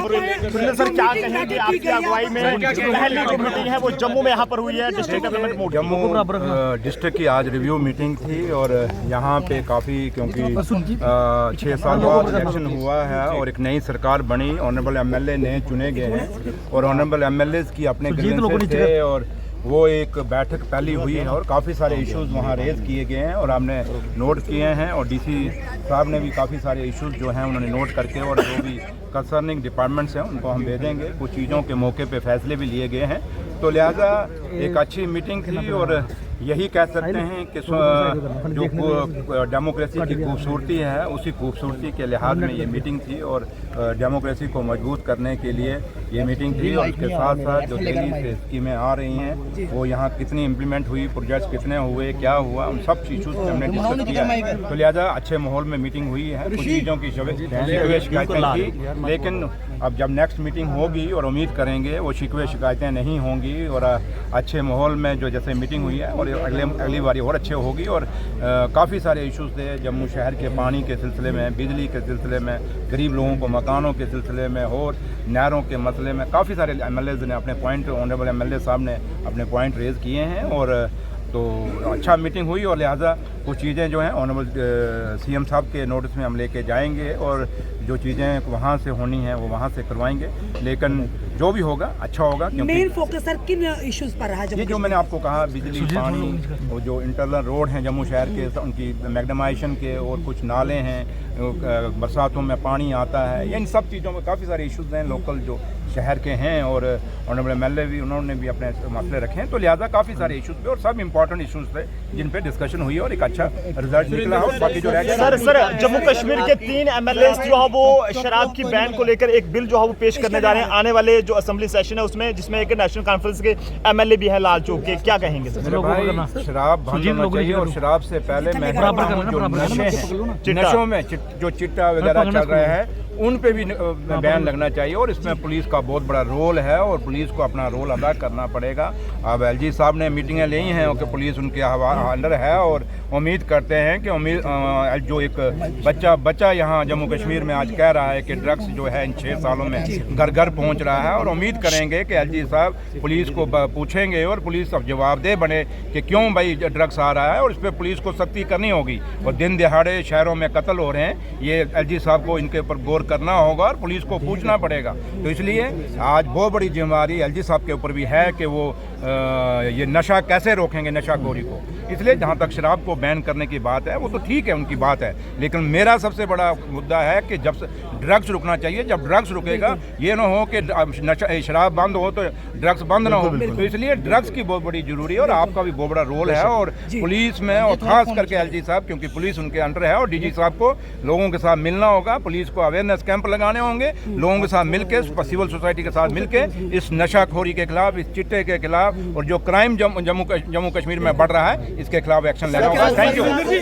Surendra sir क्या कहेंगे कि आपकी अगुवाई में पहली जो मीटिंग है वो जम्मू में यहाँ पर हुई है district development mode Jammu district की आज रिव्यू मीटिंग थी और यहाँ पे काफ़ी क्योंकि 6 साल बाद इलेक्शन हुआ है और एक नई सरकार बनी, ऑनरेबल एमएलए नए चुने गए हैं और ऑनरेबल एमएलए की अपने ग्रीवेंसेस थे और वो एक बैठक पहली हुई है और काफ़ी सारे इश्यूज वहाँ रेज़ किए गए हैं और हमने नोट किए हैं और डीसी साहब ने भी काफ़ी सारे इश्यूज जो हैं उन्होंने नोट करके और जो भी कंसर्निंग डिपार्टमेंट्स हैं उनको हम भेजेंगे। कुछ चीज़ों के मौके पे फैसले भी लिए गए हैं, तो लिहाजा एक अच्छी मीटिंग थी और यही कह सकते हैं कि जो डेमोक्रेसी की खूबसूरती है उसी खूबसूरती के लिहाज में ये मीटिंग थी और डेमोक्रेसी को मजबूत करने के लिए ये मीटिंग थी। और उसके साथ साथ जो दिल्ली से स्कीमें आ रही हैं वो यहाँ कितनी इम्प्लीमेंट हुई, प्रोजेक्ट्स कितने हुए, क्या हुआ, उन सब इशूज़ पे हमने डिस्कस किया है। तो लिहाजा अच्छे माहौल में मीटिंग हुई है। कुछ चीज़ों की शिकायतें थी लेकिन अब जब नेक्स्ट मीटिंग होगी और उम्मीद करेंगे वो शिकायतें नहीं होंगी और अच्छे माहौल में जो जैसे मीटिंग हुई है और अगली बारी और अच्छे होगी। और काफ़ी सारे इश्यूज़ थे जम्मू शहर के पानी के सिलसिले में, बिजली के सिलसिले में, गरीब लोगों को मकानों के सिलसिले में और नहरों के मसले में काफ़ी सारे एमएलएज ने अपने पॉइंट, ऑनरेबल एमएलए साहब ने अपने पॉइंट रेज़ किए हैं और तो अच्छा मीटिंग हुई और लिहाजा कुछ चीज़ें जो हैं ऑनरेबल सीएम साहब के नोटिस में हम लेके जाएंगे और जो चीज़ें वहाँ से होनी हैं वो वहाँ से करवाएंगे। लेकिन जो भी होगा अच्छा होगा क्योंकि मेन फोकस सर किन इश्यूज पर रहा? ये जो मैंने आपको कहा बिजली, पानी, वो जो इंटरनल रोड हैं जम्मू शहर के उनकी मैग्नेमाइजेशन के और कुछ नाले हैं, बरसातों में पानी आता है, इन सब चीज़ों में काफ़ी सारे इश्यूज़ हैं लोकल जो शहर के हैं और ऑनरेबल एमएलए भी उन्होंने भी अपने मसले रखे हैं। तो लिहाजा काफ़ी सारे इश्यूज़ पे और सब इंपॉर्टेंट इश्यूज़ थे जिन पे डिस्कशन हुई और एक अच्छा रिजल्ट निकला और बाकी जो रह गया। सर जम्मू कश्मीर के 3 एमएलए जो है वो शराब की बैन को लेकर एक बिल जो है वो पेश करने जा रहे हैं आने वाले जो असेंबली सेशन है उसमें, जिसमें एक नेशनल कॉन्फ्रेंस के एमएलए भी है लाल चौक के, क्या कहेंगे सर? शराब बंद होना चाहिए और शराब से पहले मैं जो नशों में जो चिट्टा वगैरह चल रहे हैं उन पे भी बैन लगना चाहिए और इसमें पुलिस का बहुत बड़ा रोल है और पुलिस को अपना रोल अदा करना पड़ेगा। अब एलजी साहब ने मीटिंगें ली हैं और कि पुलिस उनके अंडर है और उम्मीद करते हैं कि जो एक बच्चा यहाँ जम्मू कश्मीर में आज कह रहा है कि ड्रग्स जो है इन 6 सालों में घर घर पहुँच रहा है और उम्मीद करेंगे कि एलजी साहब पुलिस को पूछेंगे और पुलिस अब जवाबदेह बने कि क्यों भाई ड्रग्स आ रहा है और इस पर पुलिस को सख्ती करनी होगी। और दिन दिहाड़े शहरों में कत्ल हो रहे हैं, ये एलजी साहब को इनके ऊपर गौर करना होगा और पुलिस को पूछना पड़ेगा। तो इसलिए आज बहुत बड़ी जिम्मेदारी एलजी साहब के ऊपर भी है कि वो ये नशा कैसे रोकेंगे, नशाखोरी को। इसलिए जहाँ तक शराब को बैन करने की बात है वो तो ठीक है, उनकी बात है, लेकिन मेरा सबसे बड़ा मुद्दा है कि जब ड्रग्स रुकना चाहिए, जब ड्रग्स रुकेगा ये ना हो कि शराब बंद हो तो ड्रग्स बंद ना हो। तो इसलिए ड्रग्स की बहुत बड़ी जरूरी है और आपका भी बहुत बड़ा रोल है और पुलिस में और खास करके एलजी साहब, क्योंकि पुलिस उनके अंडर है और डीजी साहब को लोगों के साथ मिलना होगा, पुलिस को अवेयरनेस कैंप लगाने होंगे, लोगों के साथ मिलकर, सिविल सोसाइटी के साथ मिलकर इस नशाखोरी के खिलाफ, इस चिट्टे के खिलाफ और जो क्राइम जम्मू कश्मीर में बढ़ रहा है इसके खिलाफ एक्शन लेना होगा। Thank you.